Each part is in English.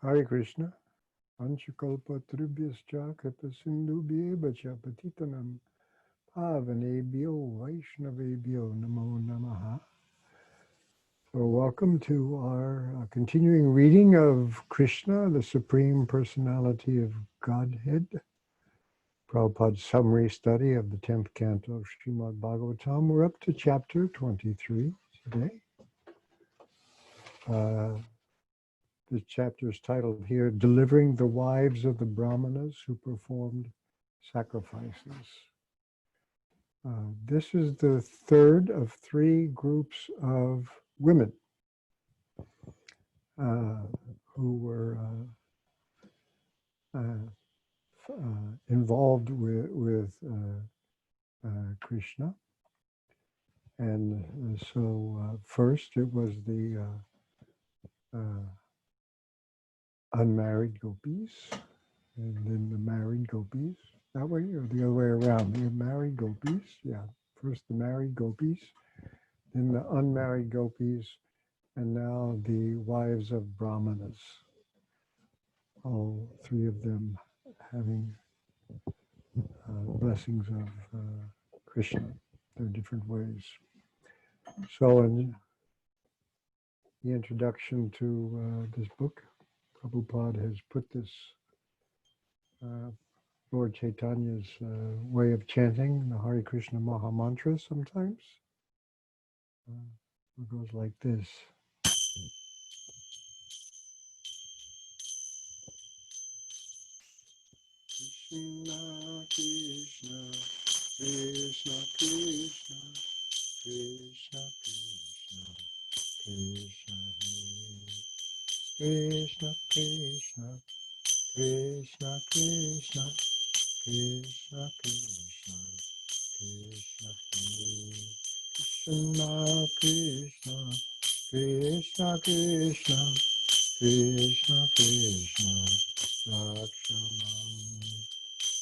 Hare Krishna. Anchakalpa tribhyascha kripa sindhubhye cha patitanam pavanebhyo vaishnavebhyo namo namaha. So welcome to our continuing reading of Krishna, the Supreme Personality of Godhead. Prabhupada's summary study of the 10th canto of Srimad Bhagavatam. We're up to chapter 23 today. The chapter is titled here, Delivering the Wives of the Brahmanas Who Performed Sacrifices. This is the third of three groups of women who were involved with Krishna. And so first it was the unmarried gopis, and then the married gopis. That way, or the other way around? The married gopis, yeah. First the married gopis, then the unmarried gopis, and now the wives of Brahmanas. All three of them having blessings of Krishna, their different ways. So in the introduction to this book, Prabhupada has put this Lord Chaitanya's way of chanting the Hare Krishna Maha Mantra sometimes. It goes like this. Krishna, Krishna, Krishna, Krishna, Krishna, Krishna, Krishna, Krishna, Krishna, Krishna, Krishna, Krishna, Krishna, Krishna, Krishna, Krishna, Krishna, Krishna, Lakshamam.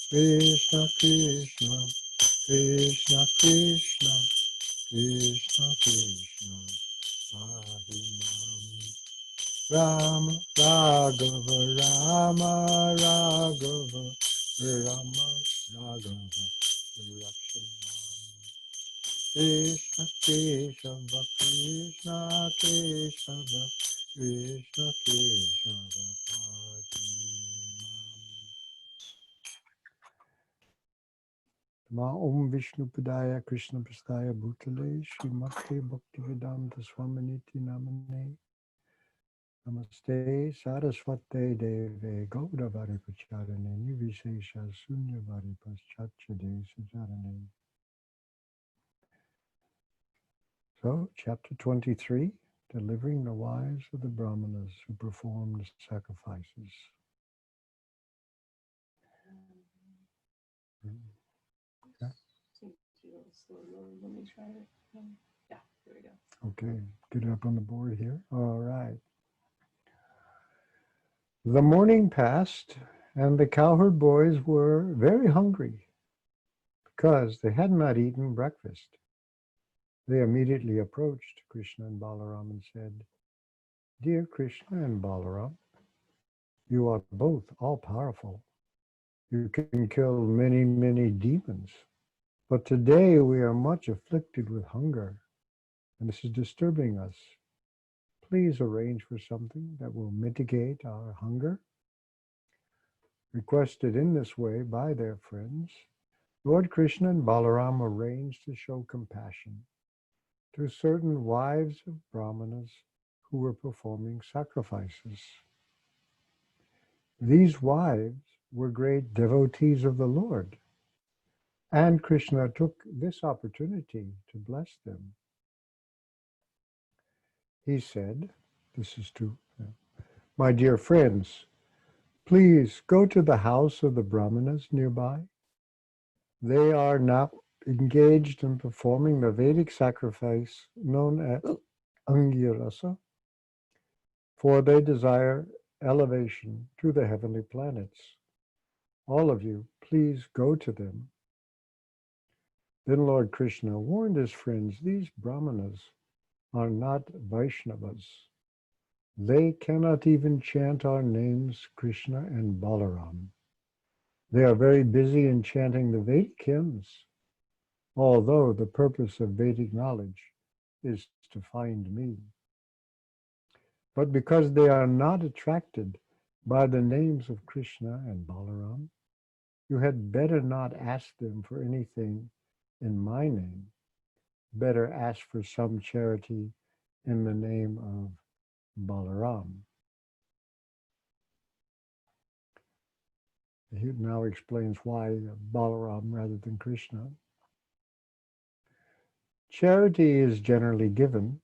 Krishna, Krishna, Krishna, Krishna, Krishna, Krishna, Ahimam. Rama, Raghava, Rama, Raghava, Rama, Raghava, Lakshamam. Krishna, Keshava, Krishna, Keshava, Krishna, Keshava, Padimam. Ma Om Vishnu Padaya Krishna Prastaya Bhutale Srimate Bhaktivedanta Swaminiti Namane Namaste Saraswate Deve Gaudavari Pacharane Nivishesha Sunyavari Paschachade Sajarane. So, chapter 23, Delivering the Wives of the Brahmanas Who Performed Sacrifices. Okay. Let me try it. Yeah, here we go. Okay, get it up on the board here. All right. The morning passed, and the cowherd boys were very hungry because they had not eaten breakfast. They immediately approached Krishna and Balaram and said, Dear Krishna and Balaram, you are both all-powerful. You can kill many, many demons. But today we are much afflicted with hunger, and this is disturbing us. Please arrange for something that will mitigate our hunger. Requested in this way by their friends, Lord Krishna and Balaram arranged to show compassion to certain wives of Brahmanas who were performing sacrifices. These wives were great devotees of the Lord, and Krishna took this opportunity to bless them. He said, this is to my dear friends, please go to the house of the Brahmanas nearby. They are now engaged in performing the Vedic sacrifice known as Angirasa, for they desire elevation to the heavenly planets. All of you, please go to them. Then Lord Krishna warned his friends, these Brahmanas are not Vaishnavas. They cannot even chant our names, Krishna and Balaram. They are very busy in chanting the Vedic hymns, although the purpose of Vedic knowledge is to find me. But because they are not attracted by the names of Krishna and Balaram, you had better not ask them for anything in my name. Better ask for some charity in the name of Balaram. He now explains why Balaram rather than Krishna. Charity is generally given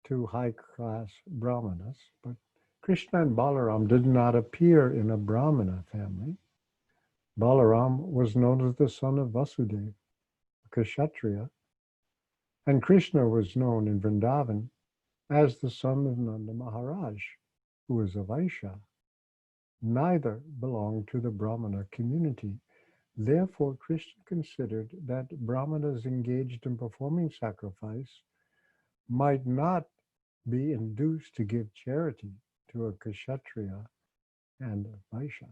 to high-class Brahmanas, but Krishna and Balaram did not appear in a Brahmana family. Balaram was known as the son of Vasudeva, a Kshatriya, and Krishna was known in Vrindavan as the son of Nanda Maharaj, who was a Vaishya. Neither belonged to the Brahmana community. Therefore, Krishna considered that Brahmanas engaged in performing sacrifice might not be induced to give charity to a Kshatriya and a Vaishya.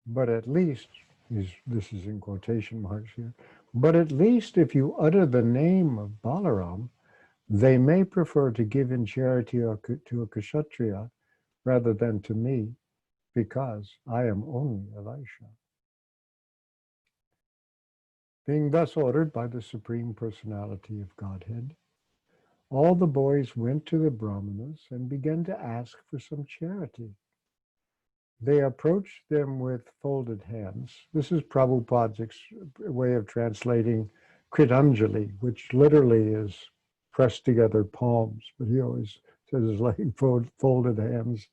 But at least, this is in quotation marks here, but at least if you utter the name of Balaram, they may prefer to give in charity to a Kshatriya rather than to me, because I am only a Vaishya. Being thus ordered by the Supreme Personality of Godhead, all the boys went to the Brahmanas and began to ask for some charity. They approached them with folded hands. This is Prabhupada's way of translating Kritanjali, which literally is pressed together palms, but he always says it's like folded hands.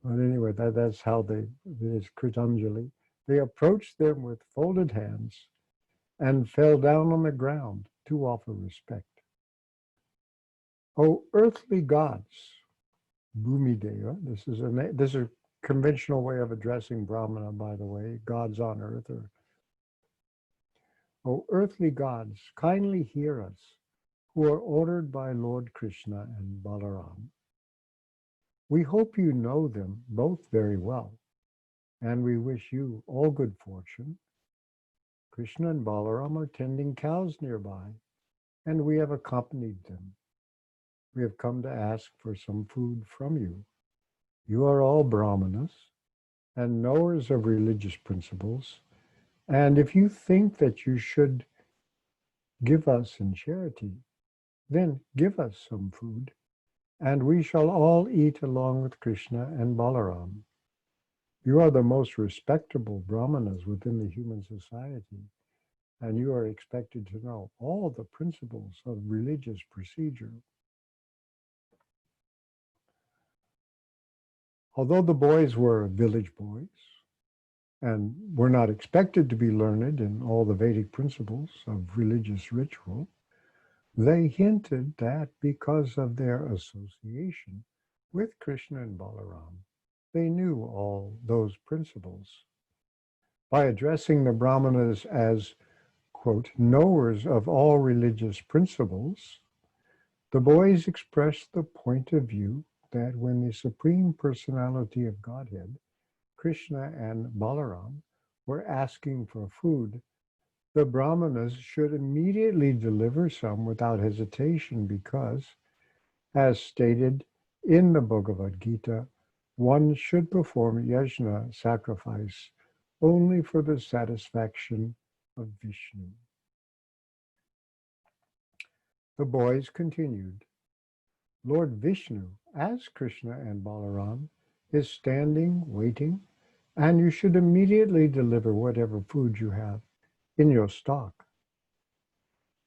But anyway, that's how it's Kritanjali. They approached them with folded hands and fell down on the ground to offer respect. O earthly gods, Bhumideva, this is a conventional way of addressing Brahmana, by the way, gods on earth. O earthly gods, kindly hear us, who are ordered by Lord Krishna and Balaram. We hope you know them both very well, and we wish you all good fortune. Krishna and Balaram are tending cows nearby, and we have accompanied them. We have come to ask for some food from you. You are all Brahmanas and knowers of religious principles, and if you think that you should give us in charity, then give us some food, and we shall all eat along with Krishna and Balaram. You are the most respectable Brahmanas within the human society, and you are expected to know all the principles of religious procedure. Although the boys were village boys and were not expected to be learned in all the Vedic principles of religious ritual, they hinted that because of their association with Krishna and Balaram, they knew all those principles. By addressing the Brahmanas as, quote, knowers of all religious principles, the boys expressed the point of view that when the Supreme Personality of Godhead, Krishna and Balaram, were asking for food, the Brahmanas should immediately deliver some without hesitation because, as stated in the Bhagavad Gita, one should perform yajna, sacrifice, only for the satisfaction of Vishnu. The boys continued, Lord Vishnu, as Krishna and Balaram, is standing, waiting, and you should immediately deliver whatever food you have in your stock.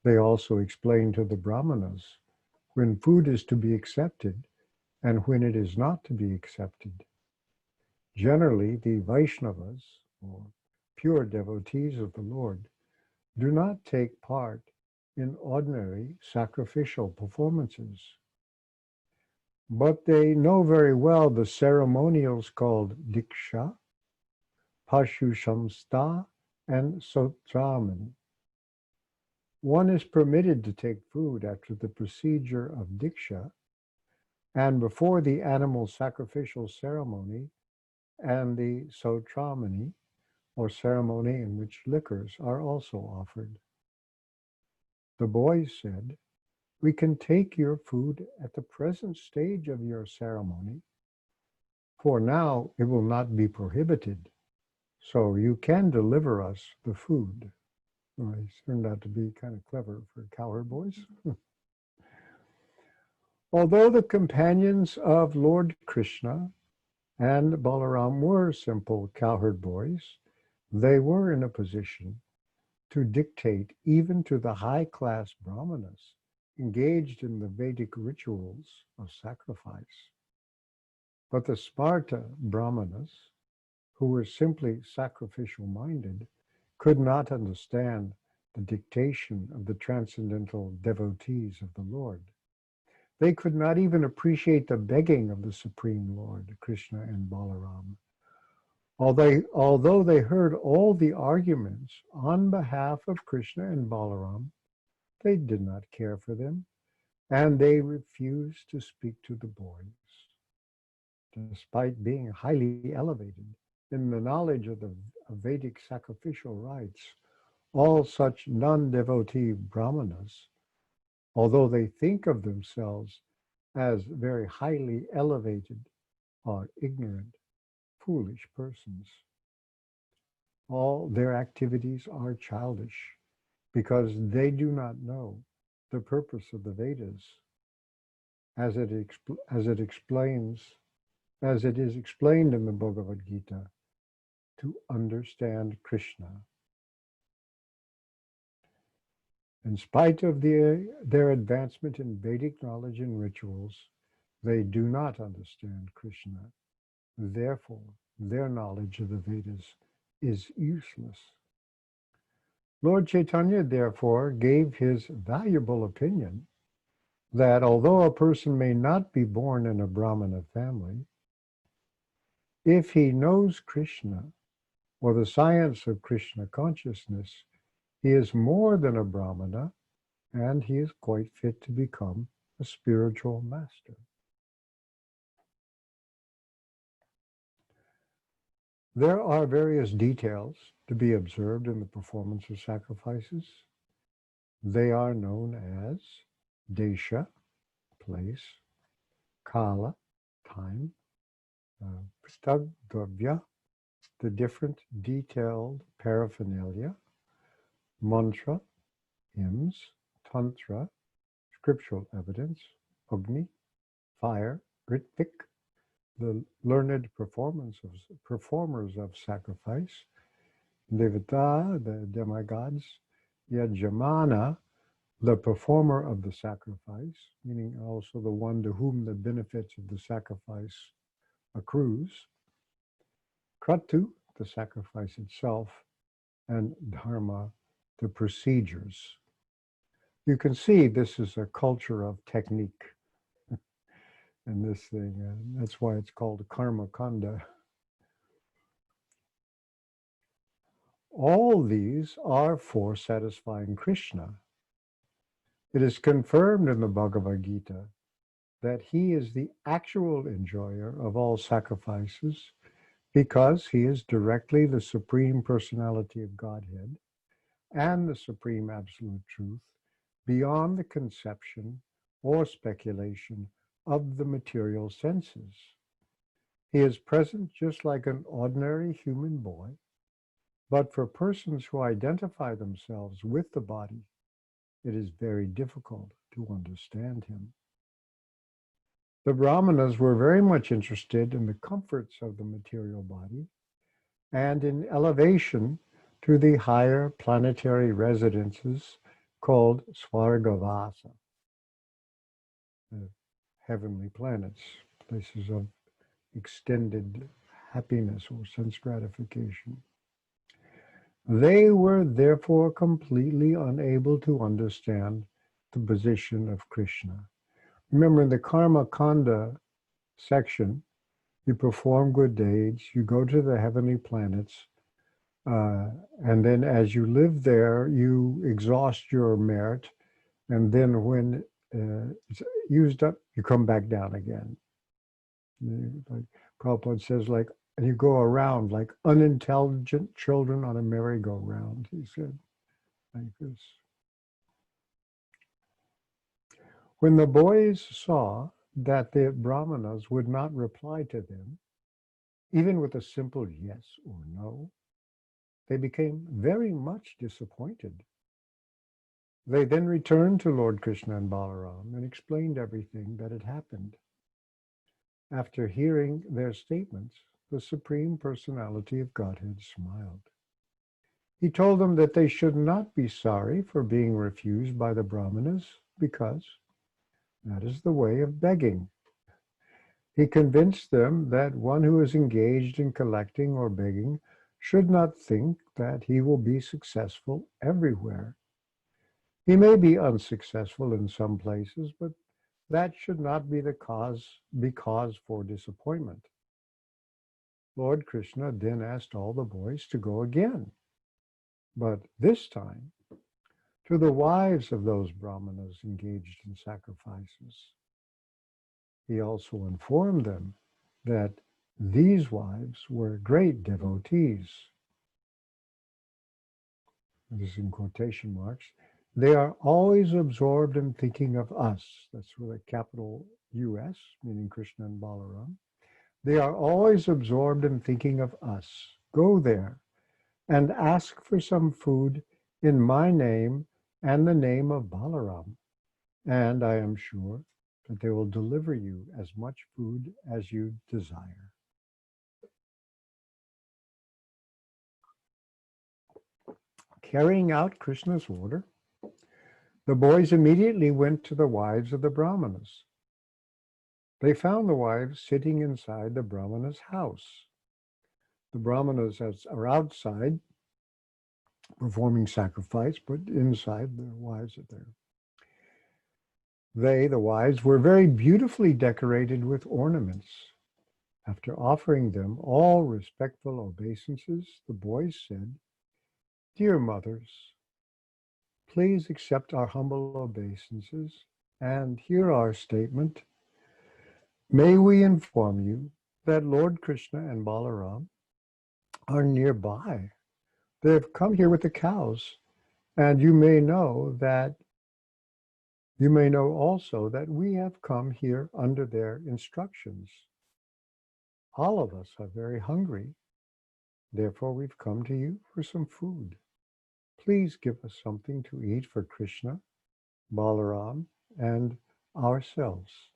They also explained to the Brahmanas when food is to be accepted and when it is not to be accepted. Generally, the Vaishnavas, or pure devotees of the Lord, do not take part in ordinary sacrificial performances. But they know very well the ceremonials called Diksha, Pashu Shamsta, and Sotraman. one is permitted to take food after the procedure of diksha and before the animal sacrificial ceremony and the sotramani, or ceremony in which liquors are also offered. The boys said, "We can take your food at the present stage of your ceremony, for now it will not be prohibited, so you can deliver us the food." Well, he turned out to be kind of clever for cowherd boys. Although the companions of Lord Krishna and Balaram were simple cowherd boys, they were in a position to dictate even to the high-class Brahmanas engaged in the Vedic rituals of sacrifice. But the Sparta Brahmanas, who were simply sacrificial-minded, could not understand the dictation of the transcendental devotees of the Lord. They could not even appreciate the begging of the Supreme Lord, Krishna and Balaram. Although they heard all the arguments on behalf of Krishna and Balaram, they did not care for them, and they refused to speak to the boys. Despite being highly elevated in the knowledge of the Vedic sacrificial rites, all such non-devotee Brahmanas, although they think of themselves as very highly elevated, are ignorant, foolish persons. All their activities are childish because they do not know the purpose of the Vedas as it is explained in the Bhagavad Gita, to understand Krishna. In spite of their advancement in Vedic knowledge and rituals, they do not understand Krishna. Therefore, their knowledge of the Vedas is useless. Lord Chaitanya, therefore, gave his valuable opinion that although a person may not be born in a Brahmana family, if he knows Krishna or the science of Krishna consciousness, he is more than a Brahmana, and he is quite fit to become a spiritual master. There are various details to be observed in the performance of sacrifices. They are known as desha, place; kala, time; prastagdravya, the different detailed paraphernalia; mantra, hymns; tantra, scriptural evidence; agni, fire; ritvik, the learned performers of sacrifice; devata, the demigods; yajamana, the performer of the sacrifice, meaning also the one to whom the benefits of the sacrifice accrues; kratu, the sacrifice itself; and dharma, the procedures. You can see this is a culture of technique in this thing. That's why it's called karma kanda. All these are for satisfying Krishna. It is confirmed in the Bhagavad Gita that he is the actual enjoyer of all sacrifices because he is directly the Supreme Personality of Godhead and the Supreme Absolute Truth beyond the conception or speculation of the material senses. He is present just like an ordinary human boy, but for persons who identify themselves with the body, it is very difficult to understand him. The Brahmanas were very much interested in the comforts of the material body and in elevation to the higher planetary residences called Svarupa, the heavenly planets, places of extended happiness or sense gratification. They were therefore completely unable to understand the position of Krishna. Remember, in the Karma Kanda section, you perform good deeds, you go to the heavenly planets, And then as you live there, you exhaust your merit. And then when it's used up, you come back down again. Like Prabhupada says, like, and you go around like unintelligent children on a merry-go-round, he said, like this. When the boys saw that the Brahmanas would not reply to them, even with a simple yes or no, they became very much disappointed. They then returned to Lord Krishna and Balaram and explained everything that had happened. After hearing their statements, the Supreme Personality of Godhead smiled. He told them that they should not be sorry for being refused by the Brahmanas, because that is the way of begging. He convinced them that one who is engaged in collecting or begging should not think that he will be successful everywhere. He may be unsuccessful in some places, but that should not be cause for disappointment. Lord Krishna then asked all the boys to go again, but this time to the wives of those Brahmanas engaged in sacrifices. He also informed them that these wives were great devotees. This is in quotation marks. They are always absorbed in thinking of us. That's with a capital US, meaning Krishna and Balaram. They are always absorbed in thinking of us. Go there and ask for some food in my name and the name of Balaram, and I am sure that they will deliver you as much food as you desire. Carrying out Krishna's order, the boys immediately went to the wives of the Brahmanas. They found the wives sitting inside the Brahmana's house. The Brahmanas are outside performing sacrifice, but inside the wives are there. They, the wives, were very beautifully decorated with ornaments. After offering them all respectful obeisances, the boys said, "Dear mothers, please accept our humble obeisances and hear our statement. May we inform you that Lord Krishna and Balaram are nearby. They have come here with the cows, and you may know also that we have come here under their instructions. All of us are very hungry. Therefore, we've come to you for some food. Please give us something to eat for Krishna, Balaram, and ourselves."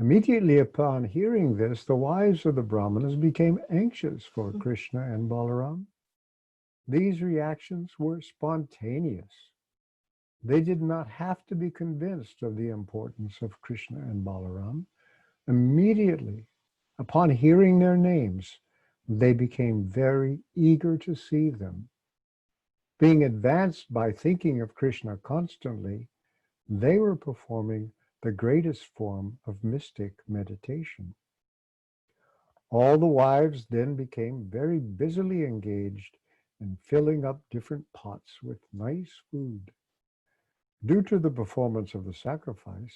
Immediately upon hearing this, the wives of the Brahmanas became anxious for Krishna and Balaram. These reactions were spontaneous. They did not have to be convinced of the importance of Krishna and Balaram. Immediately upon hearing their names, they became very eager to see them. Being advanced by thinking of Krishna constantly, they were performing the greatest form of mystic meditation. All the wives then became very busily engaged in filling up different pots with nice food. Due to the performance of the sacrifice,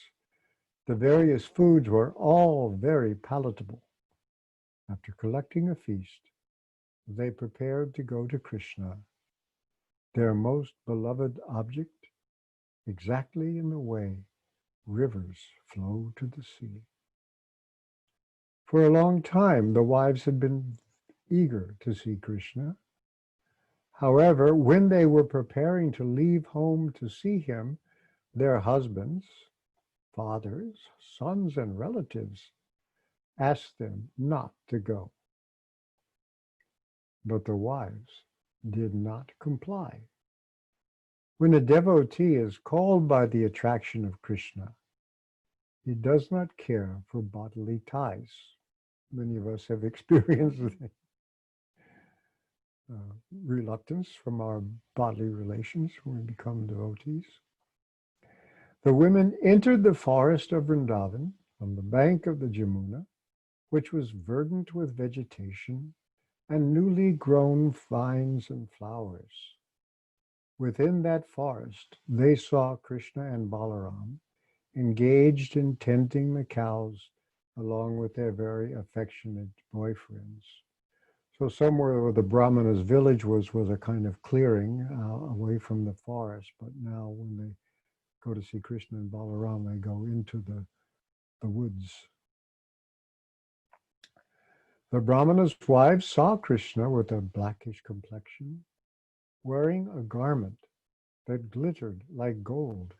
the various foods were all very palatable. After collecting a feast, they prepared to go to Krishna, their most beloved object, exactly in the way rivers flow to the sea. For a long time, the wives had been eager to see Krishna. However, when they were preparing to leave home to see him, their husbands, fathers, sons, and relatives asked them not to go. But the wives did not comply. When a devotee is called by the attraction of Krishna, he does not care for bodily ties. Many of us have experienced reluctance from our bodily relations when we become devotees. The women entered the forest of Vrindavan on the bank of the Jamuna, which was verdant with vegetation and newly grown vines and flowers. Within that forest, they saw Krishna and Balaram engaged in tending the cows along with their very affectionate boyfriends. So somewhere where the Brahmanas' village was a kind of clearing away from the forest, but now when they go to see Krishna and Balaram, they go into the woods. The Brahmanas' wives saw Krishna with a blackish complexion, wearing a garment that glittered like gold.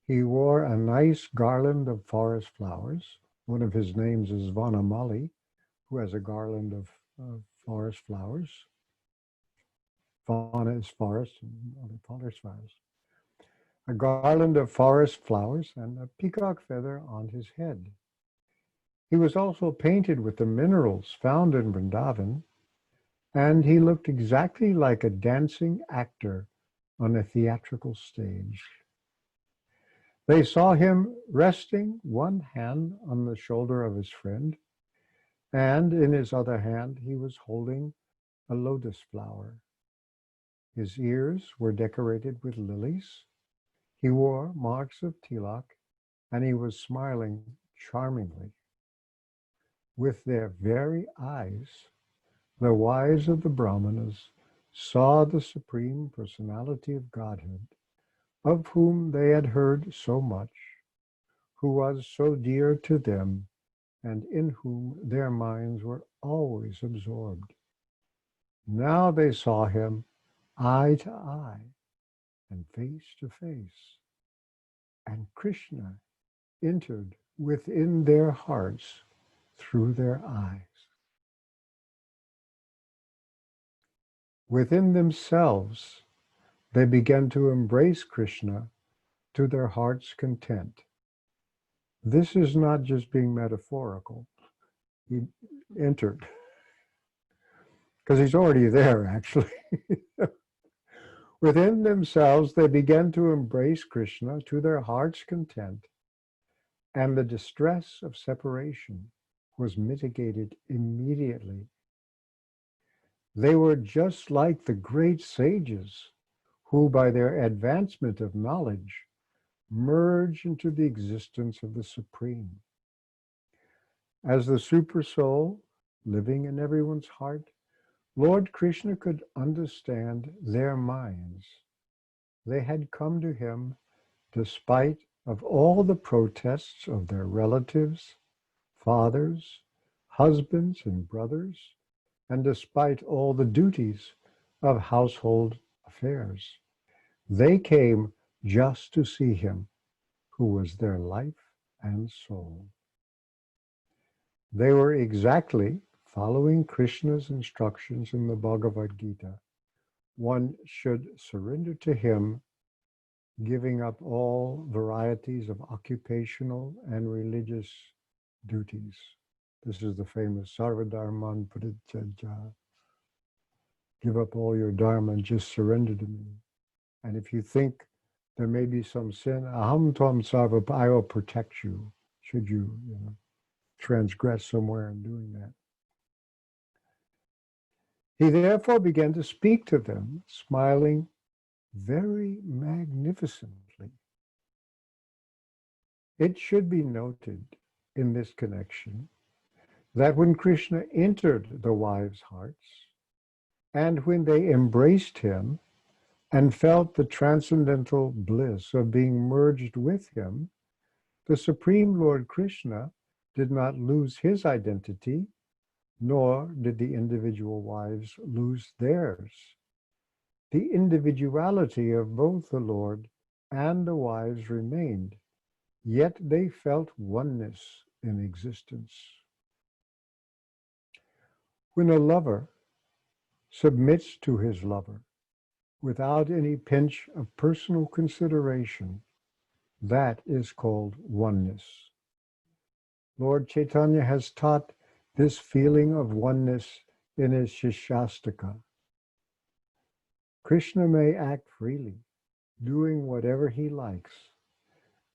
He wore a nice garland of forest flowers. One of his names is Vanamali, who has a garland of forest flowers. Vana is forest, and other forest flowers. A garland of forest flowers and a peacock feather on his head. He was also painted with the minerals found in Vrindavan, and he looked exactly like a dancing actor on a theatrical stage. They saw him resting one hand on the shoulder of his friend, and in his other hand he was holding a lotus flower. His ears were decorated with lilies. He wore marks of tilak, and he was smiling charmingly. With their very eyes, the wives of the Brahmanas saw the Supreme Personality of Godhead, of whom they had heard so much, who was so dear to them, and in whom their minds were always absorbed. Now they saw him eye to eye and face to face, and Krishna entered within their hearts through their eyes. Within themselves, they began to embrace Krishna to their heart's content. This is not just being metaphorical. He entered, because he's already there, actually. Within themselves, they began to embrace Krishna to their heart's content, and the distress of separation was mitigated immediately. They were just like the great sages who, by their advancement of knowledge, merge into the existence of the Supreme. As the Supersoul living in everyone's heart, Lord Krishna could understand their minds. They had come to him despite of all the protests of their relatives, fathers, husbands, and brothers, and despite all the duties of household affairs. They came just to see him, who was their life and soul. They were exactly following Krishna's instructions in the Bhagavad Gita. One should surrender to him, giving up all varieties of occupational and religious duties. This is the famous Sarvadharman Parityajya. Give up all your dharma and just surrender to me. And if you think there may be some sin, aham tvam sarva, I will protect you, should you, transgress somewhere in doing that. He therefore began to speak to them, smiling very magnificently. It should be noted in this connection that when Krishna entered the wives' hearts, and when they embraced him and felt the transcendental bliss of being merged with him, the Supreme Lord Krishna did not lose his identity, nor did the individual wives lose theirs. The individuality of both the Lord and the wives remained, yet they felt oneness in existence. When a lover submits to his lover without any pinch of personal consideration, that is called oneness. Lord Chaitanya has taught this feeling of oneness in his Shishastaka. Krishna may act freely, doing whatever he likes,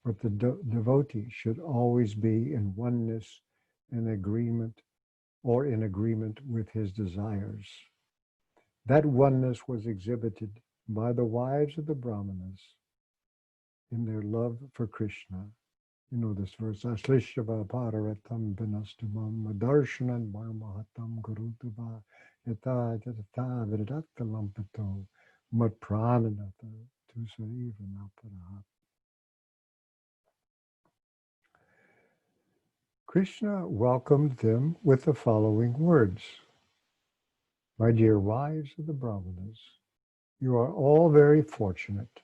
but the devotee should always be in oneness and agreement or in agreement with his desires. That oneness was exhibited by the wives of the Brahmanas in their love for Krishna. You know this verse, Aslishyava pararatam vinastumam madarshanan marmahatam gurutava yata jatata vidatta lampato matprananata tusarivanapada. Krishna welcomed them with the following words. My dear wives of the Brahmanas, you are all very fortunate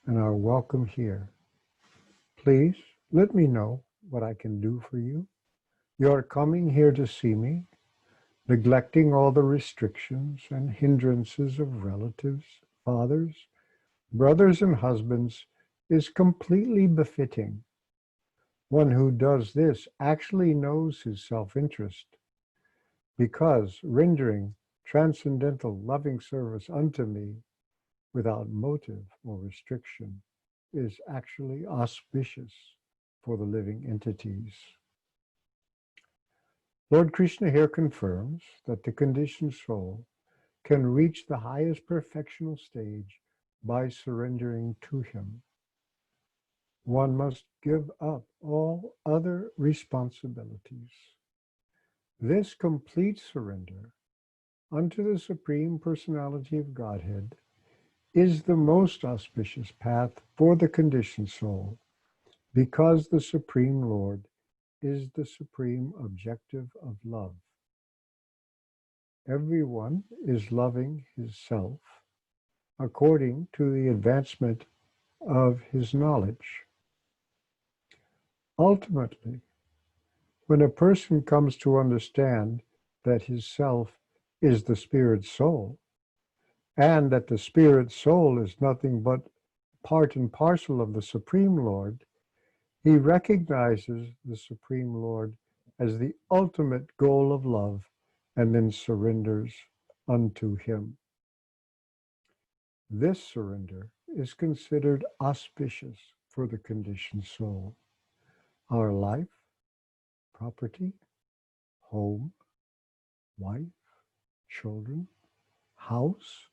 and are welcome here. Please let me know what I can do for you. You are coming here to see me, neglecting all the restrictions and hindrances of relatives, fathers, brothers, and husbands is completely befitting. One who does this actually knows his self-interest, because rendering transcendental loving service unto me without motive or restriction is actually auspicious for the living entities. Lord Krishna here confirms that the conditioned soul can reach the highest perfectional stage by surrendering to him. One must give up all other responsibilities. This complete surrender unto the Supreme Personality of Godhead is the most auspicious path for the conditioned soul, because the Supreme Lord is the supreme objective of love. Everyone is loving his self according to the advancement of his knowledge. Ultimately, when a person comes to understand that his self is the spirit soul, and that the spirit soul is nothing but part and parcel of the Supreme Lord, he recognizes the Supreme Lord as the ultimate goal of love and then surrenders unto him. This surrender is considered auspicious for the conditioned soul. Our life, property, home, wife, children, house,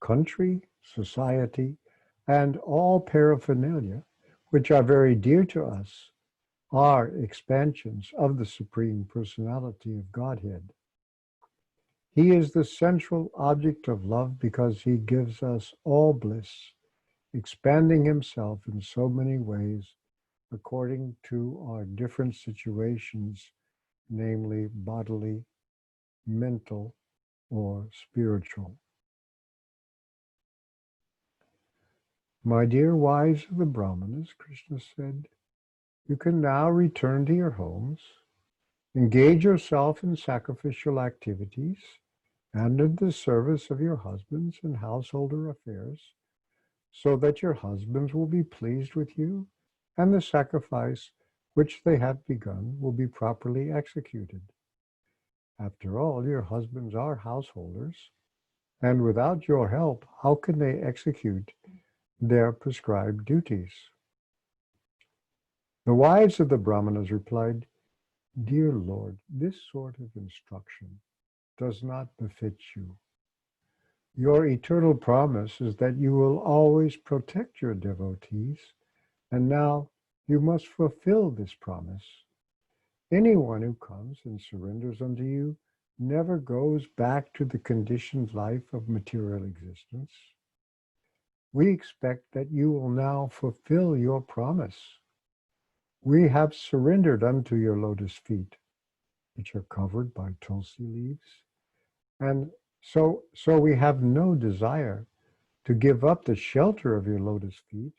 country, society, and all paraphernalia, which are very dear to us, are expansions of the Supreme Personality of Godhead. He is the central object of love because he gives us all bliss, expanding himself in so many ways according to our different situations, namely bodily, mental, or spiritual. My dear wives of the Brahmanas, Krishna said, you can now return to your homes, engage yourself in sacrificial activities, and in the service of your husbands and householder affairs, so that your husbands will be pleased with you, and the sacrifice which they have begun will be properly executed. After all, your husbands are householders, and without your help, how can they execute their prescribed duties? The wives of the Brahmanas replied, Dear Lord, this sort of instruction does not befit you. Your eternal promise is that you will always protect your devotees, and now you must fulfill this promise. Anyone who comes and surrenders unto you never goes back to the conditioned life of material existence. We expect that you will now fulfill your promise. We have surrendered unto your lotus feet, which are covered by tulsi leaves, and so we have no desire to give up the shelter of your lotus feet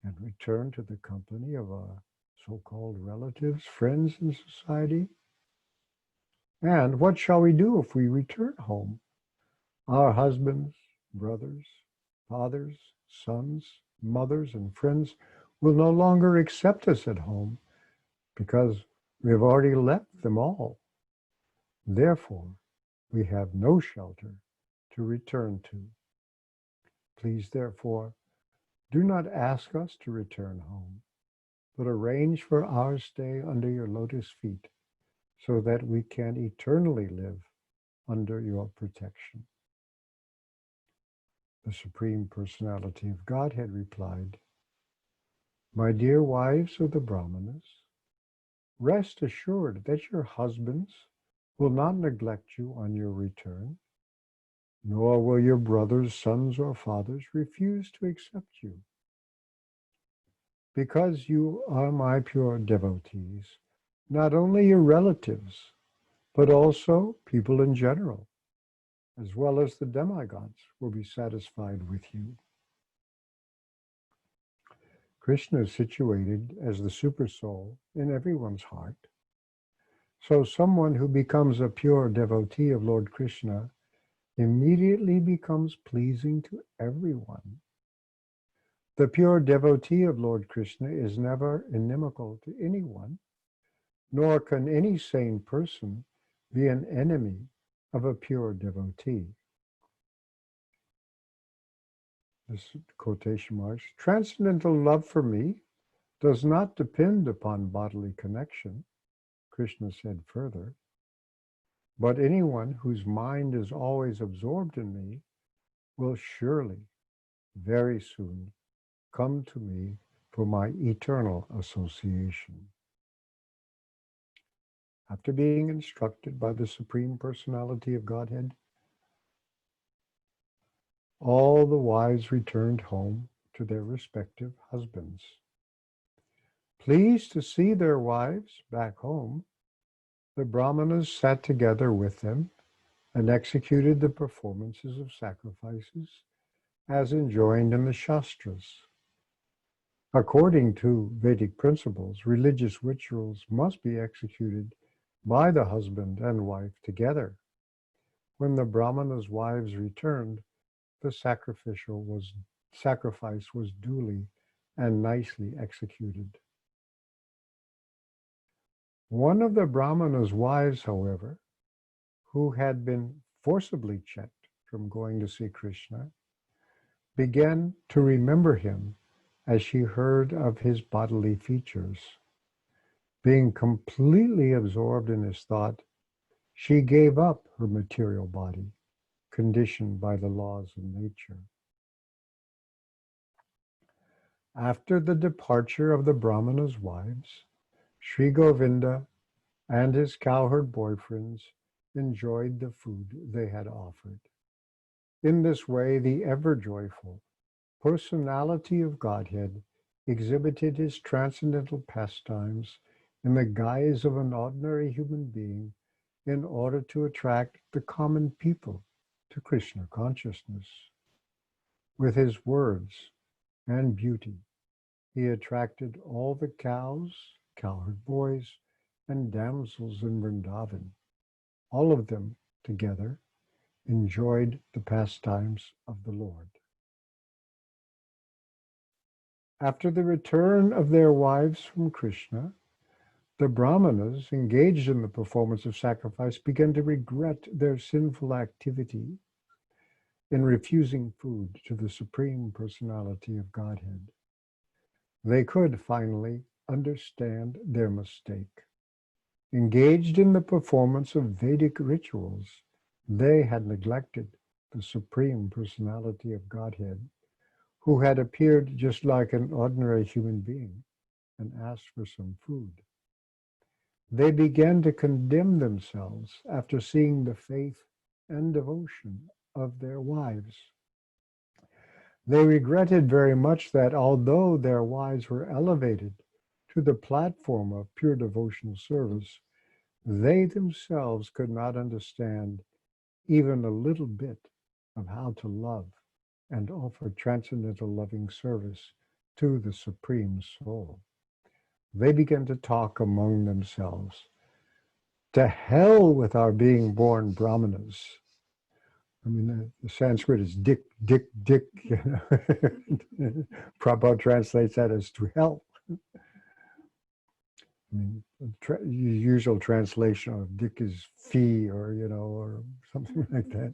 and return to the company of our so-called relatives, friends in society. And what shall we do if we return home? Our husbands, brothers, fathers, sons, mothers, and friends will no longer accept us at home because we have already left them all. Therefore, we have no shelter to return to. Please, therefore, do not ask us to return home, but arrange for our stay under your lotus feet, so that we can eternally live under your protection. The Supreme Personality of Godhead replied, "My dear wives of the Brahmanas, rest assured that your husbands will not neglect you on your return, nor will your brothers, sons, or fathers refuse to accept you. Because you are my pure devotees, not only your relatives, but also people in general, as well as the demigods, will be satisfied with you." Krishna is situated as the supersoul in everyone's heart. So someone who becomes a pure devotee of Lord Krishna immediately becomes pleasing to everyone. The pure devotee of Lord Krishna is never inimical to anyone, nor can any sane person be an enemy of a pure devotee. This quotation marks, transcendental love for me does not depend upon bodily connection, Krishna said further, but anyone whose mind is always absorbed in me will surely, very soon, come to me for my eternal association. After being instructed by the Supreme Personality of Godhead, all the wives returned home to their respective husbands. Pleased to see their wives back home, the Brahmanas sat together with them and executed the performances of sacrifices as enjoined in the Shastras. According to Vedic principles, religious rituals must be executed by the husband and wife together. When the Brahmanas' wives returned, the sacrifice was duly and nicely executed. One of the Brahmanas' wives, however, who had been forcibly checked from going to see Krishna, began to remember him as she heard of his bodily features. Being completely absorbed in his thought, she gave up her material body, conditioned by the laws of nature. After the departure of the Brahmanas' wives, Sri Govinda and his cowherd boyfriends enjoyed the food they had offered. In this way, the ever-joyful Personality of Godhead exhibited his transcendental pastimes in the guise of an ordinary human being in order to attract the common people to Krishna consciousness. With his words and beauty, he attracted all the cows, cowherd boys, and damsels in Vrindavan. All of them together enjoyed the pastimes of the Lord. After the return of their wives from Krishna, the Brahmanas engaged in the performance of sacrifice began to regret their sinful activity in refusing food to the Supreme Personality of Godhead. They could finally understand their mistake. Engaged in the performance of Vedic rituals, they had neglected the Supreme Personality of Godhead, who had appeared just like an ordinary human being and asked for some food. They began to condemn themselves after seeing the faith and devotion of their wives. They regretted very much that although their wives were elevated to the platform of pure devotional service, they themselves could not understand even a little bit of how to love and offer transcendental loving service to the Supreme Soul. They began to talk among themselves. To hell with our being born Brahmanas. I mean, the Sanskrit is dick, dick, dick. You know? Prabhupada translates that as to hell. I mean, the usual translation of dick is fee or, you know, or something like that.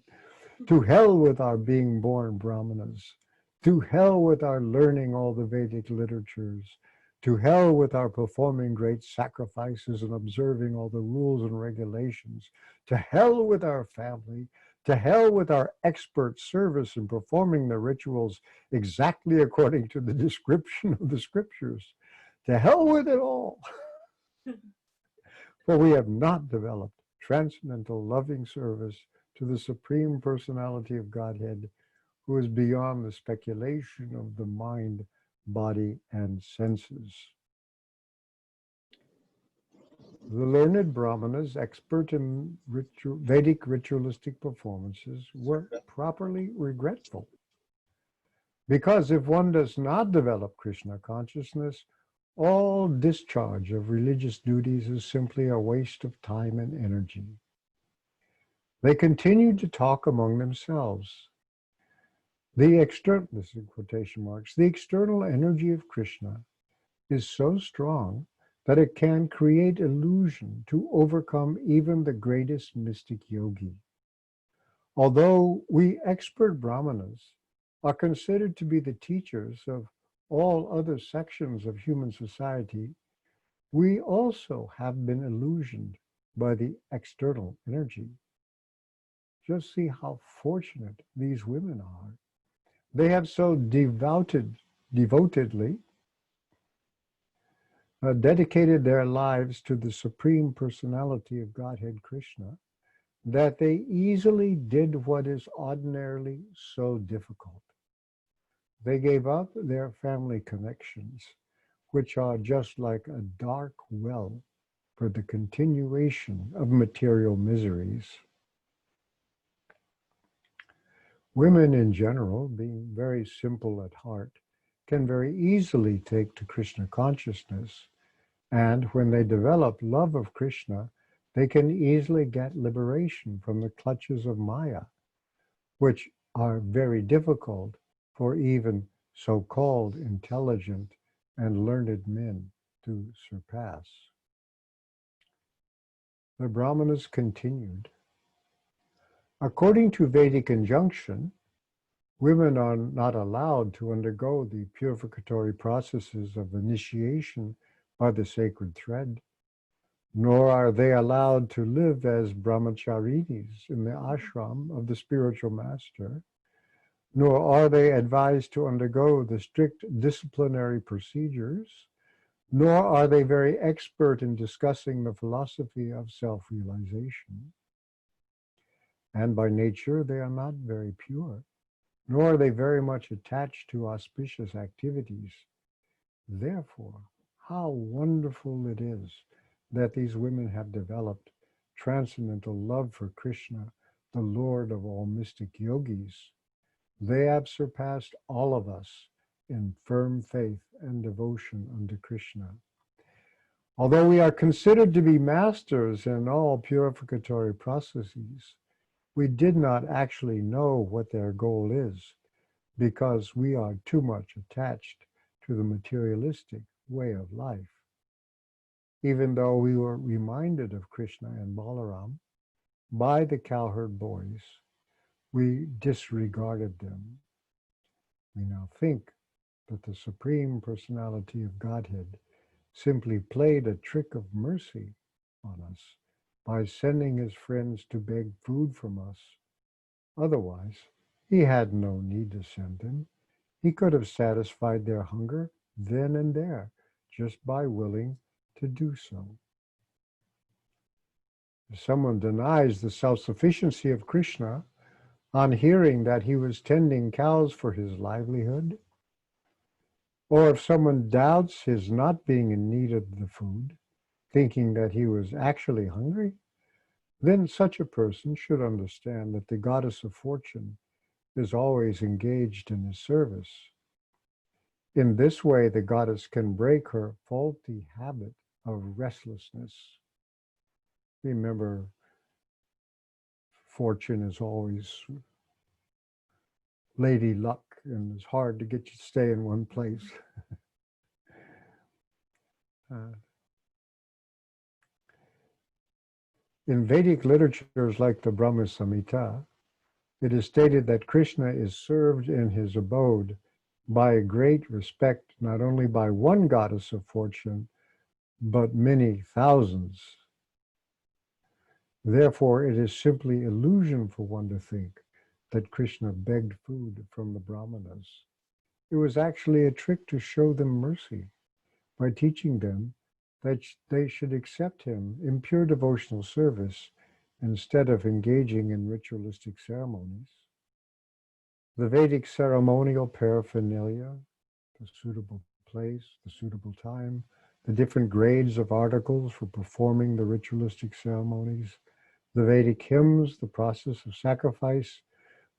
To hell with our being born Brahmanas. To hell with our learning all the Vedic literatures. To hell with our performing great sacrifices and observing all the rules and regulations. To hell with our family. To hell with our expert service in performing the rituals exactly according to the description of the scriptures. To hell with it all. For we have not developed transcendental loving service to the Supreme Personality of Godhead, who is beyond the speculation of the mind, body, and senses. The learned Brahmanas, expert in Vedic ritualistic performances, were properly regretful. Because if one does not develop Krishna consciousness, all discharge of religious duties is simply a waste of time and energy. They continued to talk among themselves. The external, this is in quotation marks, the external energy of Krishna is so strong that it can create illusion to overcome even the greatest mystic yogi. Although we expert Brahmanas are considered to be the teachers of all other sections of human society, we also have been illusioned by the external energy. Just see how fortunate these women are. They have so devotedly dedicated their lives to the Supreme Personality of Godhead Krishna that they easily did what is ordinarily so difficult. They gave up their family connections, which are just like a dark well for the continuation of material miseries. Women in general, being very simple at heart, can very easily take to Krishna consciousness, and when they develop love of Krishna, they can easily get liberation from the clutches of Maya, which are very difficult for even so-called intelligent and learned men to surpass. The Brahmanas continued. According to Vedic injunction, women are not allowed to undergo the purificatory processes of initiation by the sacred thread, nor are they allowed to live as brahmacharinis in the ashram of the spiritual master, nor are they advised to undergo the strict disciplinary procedures, nor are they very expert in discussing the philosophy of self-realization. And by nature, they are not very pure, nor are they very much attached to auspicious activities. Therefore, how wonderful it is that these women have developed transcendental love for Krishna, the Lord of all mystic yogis. They have surpassed all of us in firm faith and devotion unto Krishna. Although we are considered to be masters in all purificatory processes, we did not actually know what their goal is because we are too much attached to the materialistic way of life. Even though we were reminded of Krishna and Balaram by the cowherd boys, we disregarded them. We now think that the Supreme Personality of Godhead simply played a trick of mercy on us by sending his friends to beg food from us. Otherwise, he had no need to send them. He could have satisfied their hunger then and there, just by willing to do so. If someone denies the self-sufficiency of Krishna on hearing that he was tending cows for his livelihood, or if someone doubts his not being in need of the food, thinking that he was actually hungry, then such a person should understand that the goddess of fortune is always engaged in his service. In this way, the goddess can break her faulty habit of restlessness. Remember, fortune is always lady luck, and it's hard to get you to stay in one place. In Vedic literatures like the Brahma Samhita, it is stated that Krishna is served in his abode by a great respect, not only by one goddess of fortune, but many thousands. Therefore, it is simply illusion for one to think that Krishna begged food from the Brahmanas. It was actually a trick to show them mercy by teaching them that they should accept him in pure devotional service instead of engaging in ritualistic ceremonies. The Vedic ceremonial paraphernalia, the suitable place, the suitable time, the different grades of articles for performing the ritualistic ceremonies, the Vedic hymns, the process of sacrifice,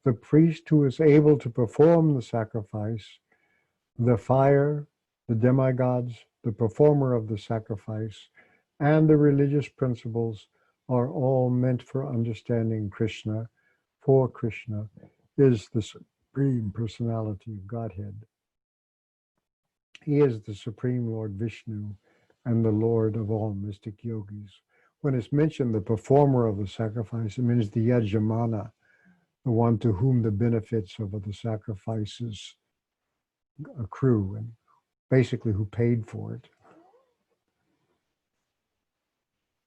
the priest who is able to perform the sacrifice, the fire, the demigods, the performer of the sacrifice, and the religious principles are all meant for understanding Krishna, for Krishna is the Supreme Personality of Godhead. He is the Supreme Lord Vishnu and the Lord of all mystic yogis. When it's mentioned the performer of the sacrifice, it means the Yajamana, the one to whom the benefits of the sacrifices accrue, and basically who paid for it.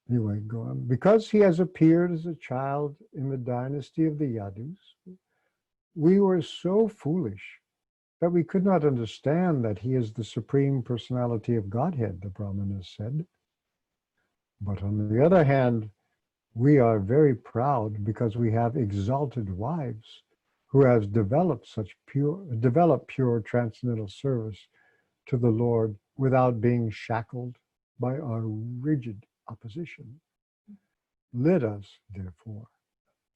Anyway, go on. Because he has appeared as a child in the dynasty of the Yadus, we were so foolish that we could not understand that he is the Supreme Personality of Godhead, the Brahmanas said. But on the other hand, we are very proud because we have exalted wives who have developed pure transcendental service to the Lord without being shackled by our rigid opposition. Let us, therefore,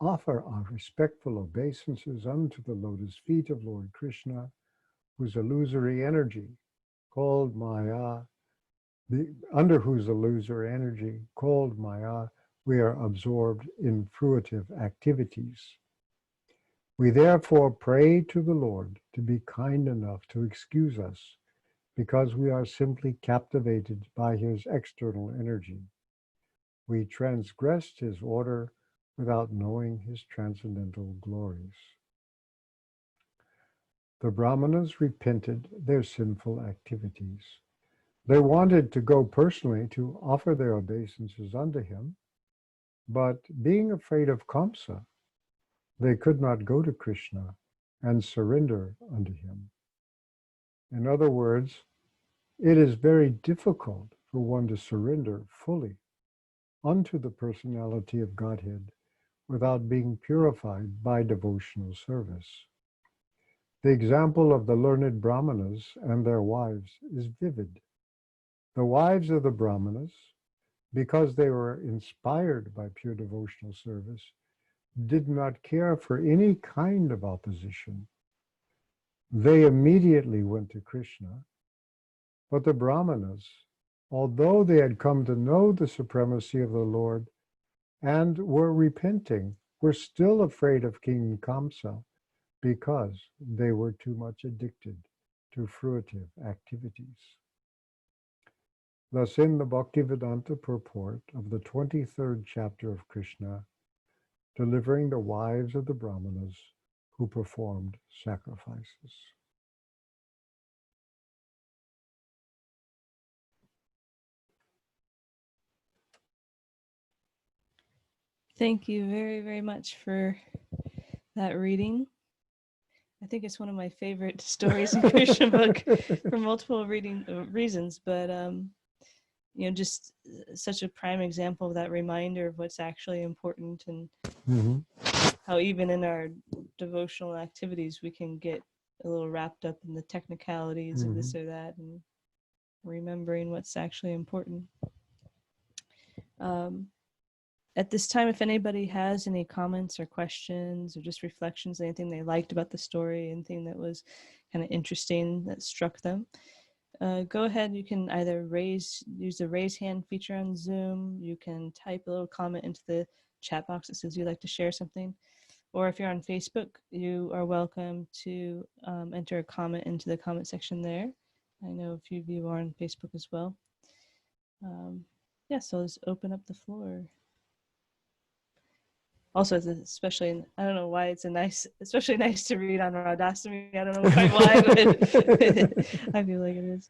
offer our respectful obeisances unto the lotus feet of Lord Krishna, whose illusory energy, called Maya, under whose illusory energy, called Maya, we are absorbed in fruitive activities. We therefore pray to the Lord to be kind enough to excuse us, because we are simply captivated by his external energy. We transgressed his order without knowing his transcendental glories. The Brahmanas repented their sinful activities. They wanted to go personally to offer their obeisances unto him, but being afraid of Kamsa, they could not go to Krishna and surrender unto him. In other words, it is very difficult for one to surrender fully unto the personality of Godhead without being purified by devotional service. The example of the learned Brahmanas and their wives is vivid. The wives of the Brahmanas, because they were inspired by pure devotional service, did not care for any kind of opposition. They immediately went to Krishna, but the Brahmanas, although they had come to know the supremacy of the Lord and were repenting, were still afraid of King Kamsa because they were too much addicted to fruitive activities. Thus, in the Bhaktivedanta purport of the 23rd chapter of Krishna, delivering the wives of the Brahmanas who performed sacrifices. Thank you very, very much for that reading. I think it's one of my favorite stories in Krishna book for multiple reasons, but just such a prime example of that reminder of what's actually important, and how even in our devotional activities we can get a little wrapped up in the technicalities of this or that, and remembering what's actually important. At this time, if anybody has any comments or questions or just reflections, anything they liked about the story, anything that was kind of interesting that struck them, go ahead. You can either use the raise hand feature on Zoom. You can type a little comment into the chat box that says you'd like to share something. Or if you're on Facebook, you are welcome to enter a comment into the comment section there. I know a few of you are on Facebook as well. So let's open up the floor. Also, it's especially, I don't know why it's especially nice to read on Radhasami. I don't know quite why, but I feel like it is.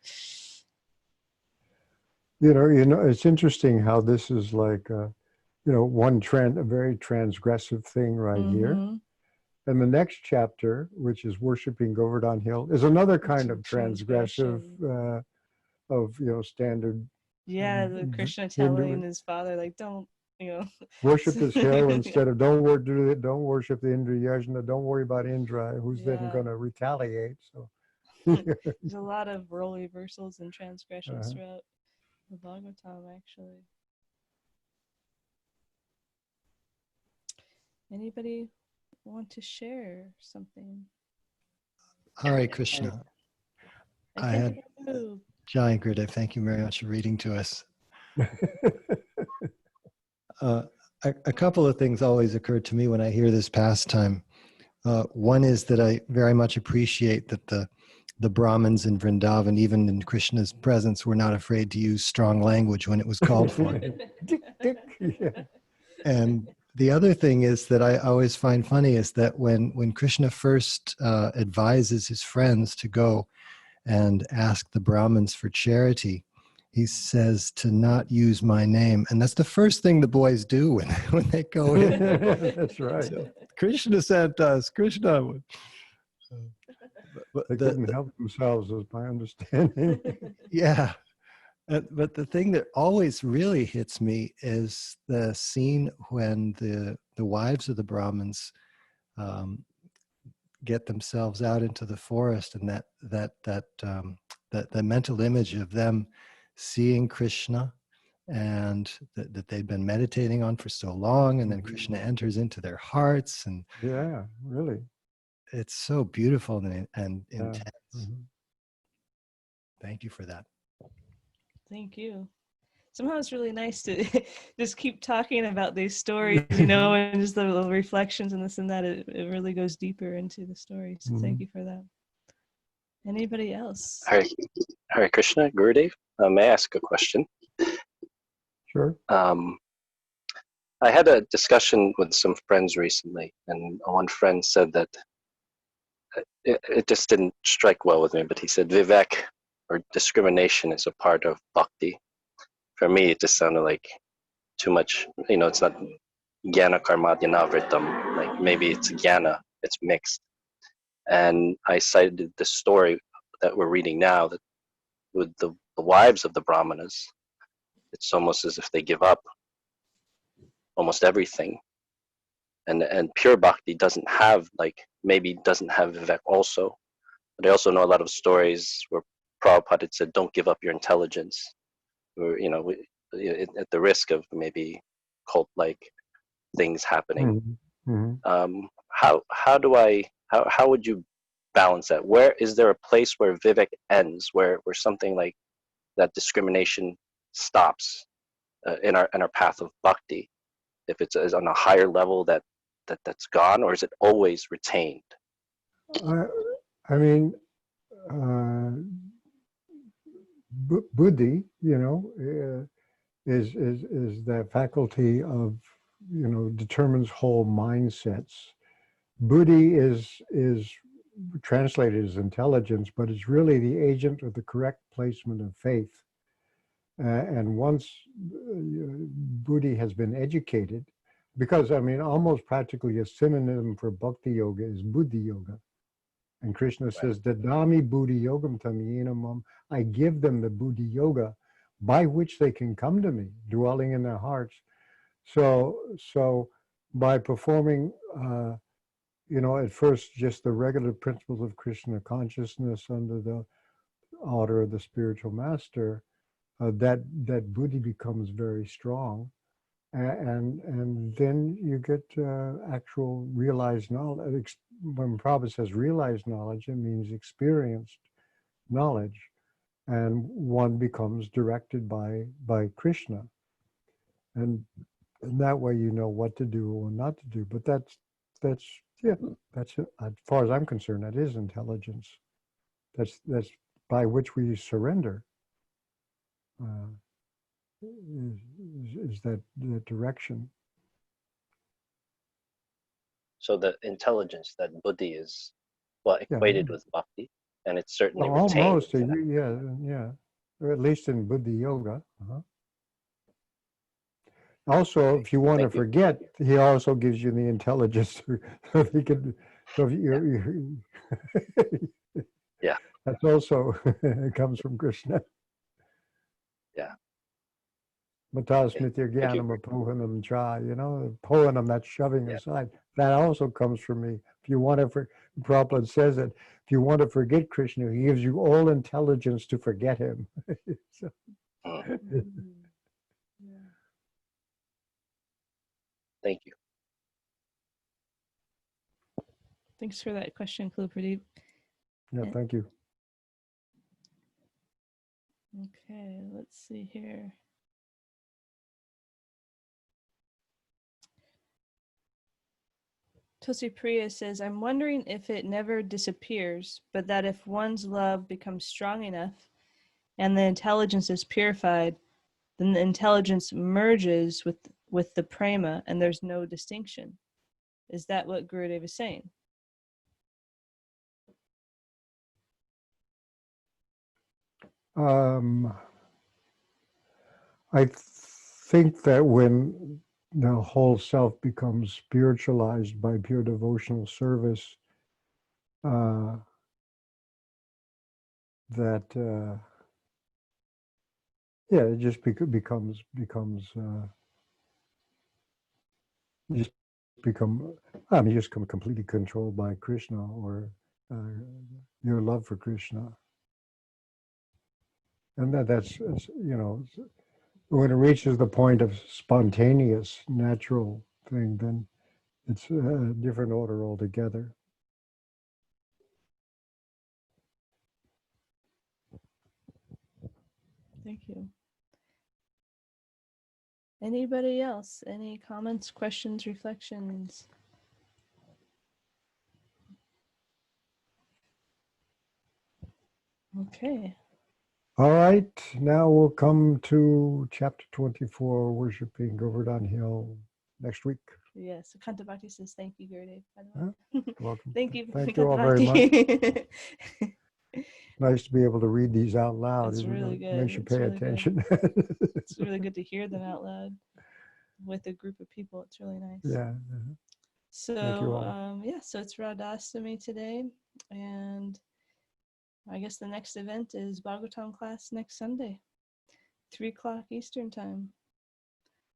It's interesting how this is like, a very transgressive thing right here. Mm-hmm. And the next chapter, which is worshiping Govardhan Hill, is another kind of transgressive Transgression. of standard Yeah, the Krishna telling Hindu. his father, like, don't, Worship this hill instead of don't worship the Indra Yajna. Don't worry about Indra, who's then Yeah. going to retaliate. So, There's a lot of role reversals and transgressions uh, throughout the Bhagavatam, actually. Anybody want to share something? Hare Krishna. I had Jai Gurudev, thank you very much for reading to us. A couple of things always occur to me when I hear this pastime. One is that I very much appreciate that the Brahmins in Vrindavan, even in Krishna's presence, were not afraid to use strong language when it was called for. Yeah. And the other thing is that I always find funny is that when Krishna first advises his friends to go and ask the Brahmins for charity, he says to not use my name. And that's the first thing the boys do when they go in. That's right. So, Krishna sent us, Krishna. But They couldn't help themselves, is my understanding. Yeah. But the thing that always really hits me is the scene when the wives of the Brahmins get themselves out into the forest, and that mental image of them seeing Krishna and that they've been meditating on for so long, and then Krishna enters into their hearts, and yeah, really, it's so beautiful and intense. Mm-hmm. Thank you for that. Thank you. Somehow it's really nice to just keep talking about these stories, and just the little reflections and this and that. It really goes deeper into the story. So thank you for that. Anybody else? Hare Krishna, Gurudev. May I ask a question? Sure. I had a discussion with some friends recently, and one friend said that it just didn't strike well with me, but he said Vivek, or discrimination, is a part of bhakti. For me, it just sounded like too much, it's not jnana karmadhyana vritam, like maybe it's jnana, it's mixed. And I cited the story that we're reading now, that with the wives of the Brahmanas, it's almost as if they give up almost everything. And pure bhakti doesn't have, doesn't have Vivek also. But I also know a lot of stories where Prabhupada had said, don't give up your intelligence, or, at the risk of maybe cult-like things happening. Mm-hmm. How would you balance that? Where is there a place where Vivek ends, where something like that discrimination stops in our path of bhakti? If it's on a higher level that's gone, or is it always retained? I mean, buddhi, is the faculty of, determines whole mindsets. Buddhi is translated as intelligence, but it's really the agent of the correct placement of faith. And once buddhi has been educated, because almost practically a synonym for bhakti yoga is buddhi yoga. And Krishna says, Dadami buddhi yogam tam yenamam, I give them the buddhi yoga by which they can come to me, dwelling in their hearts. So by performing, at first just the regular principles of Krishna consciousness under the order of the spiritual master, that buddhi becomes very strong. And then you get actual realized knowledge. When Prabhupada says realized knowledge, it means experienced knowledge, and one becomes directed by Krishna, and that way you know what to do or not to do. But that's as far as I'm concerned, that is intelligence. That's by which we surrender. Is that the direction? So the intelligence, that buddhi, is equated with bhakti, and it's certainly Well, retained. almost, yeah, or at least in Buddhi Yoga. Also, if you want to Thank you. forget, he also gives you the intelligence so he can. So if Yeah. that's also it comes from Krishna. Yeah. Matas Yeah. mithya Thank you. jnanam apohanam cha, pohanam, that's shoving Yeah. aside. That also comes from me. If you want to, Prabhupada says it, if you want to forget Krishna, he gives you all intelligence to forget him. So, Thank you. Thanks for that question, Pradeep. yeah, thank you. Okay, let's see here. Tosi Priya says, I'm wondering if it never disappears, but that if one's love becomes strong enough and the intelligence is purified, then the intelligence merges with the prema and there's no distinction. Is that what Gurudev is saying? I think that when the whole self becomes spiritualized by pure devotional service, it just becomes you just become you just become completely controlled by Krishna, or your love for Krishna, and that's when it reaches the point of spontaneous, natural thing, then it's a different order altogether. Thank you. Anybody else? Any comments, questions, reflections? Okay. All right, now we'll come to chapter 24, worshiping Govardhan Hill, next week. Yes, Kanta Bhakti says, thank you, Gurudev. You're welcome. Thank you. Thank you all very much. much. Nice to be able to read these out loud. It's isn't really it? good. Makes you It's pay really good. attention. It's really good to hear them out loud with a group of people. It's really nice. Yeah. So, Thank you all. so it's Radhastami today. And I guess the next event is Bhagavatam class next Sunday, 3:00 Eastern time.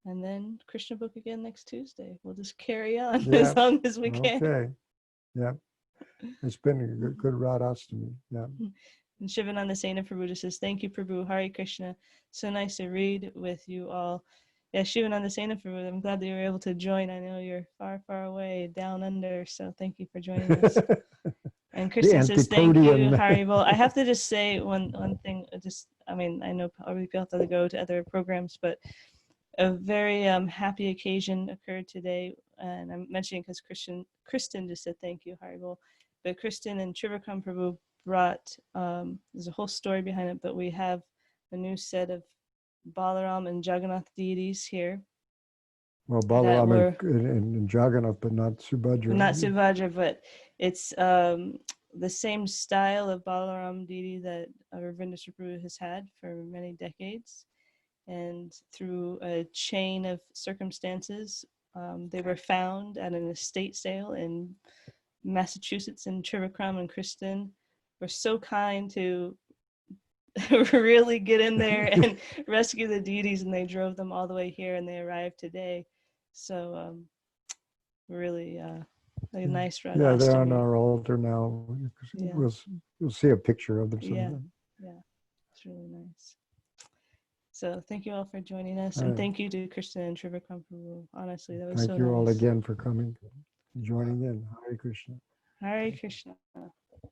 And then Krishna book again next Tuesday. We'll just carry on as long as we can. Okay. Yeah. It's been a good Radhastami. Yeah. And Shivananda Sena Prabhu says, thank you, Prabhu. Hare Krishna. So nice to read with you all. Yeah, Shivananda Sena Prabhu, I'm glad that you were able to join. I know you're far, far away, down under. So thank you for joining us. And Kristen says, thank you, Haribol. I have to just say one thing. I know probably people have to go to other programs, but a very happy occasion occurred today. And I'm mentioning because Kristen just said, thank you, Haribol. But Kristen and Trivakam Prabhu brought, there's a whole story behind it, but we have a new set of Balaram and Jagannath deities here. Well, Balaram and Jagannath, but not Subhadra. Not Subhadra, but it's the same style of Balaram deity that Ravindra Svarupa has had for many decades. And through a chain of circumstances, they were found at an estate sale in Massachusetts, and Trivakram and Kristen were so kind to really get in there and rescue the deities, and they drove them all the way here, and they arrived today. So really a nice Radhastami. Yeah, they're on our altar now. Yeah. You'll see a picture of them sometime. Yeah, it's really nice. So thank you all for joining us, and thank you to Krishna and Trivakam Prabhu. Honestly, that was so nice. Thank you all again for coming, joining in. Hare Krishna. Hare Krishna.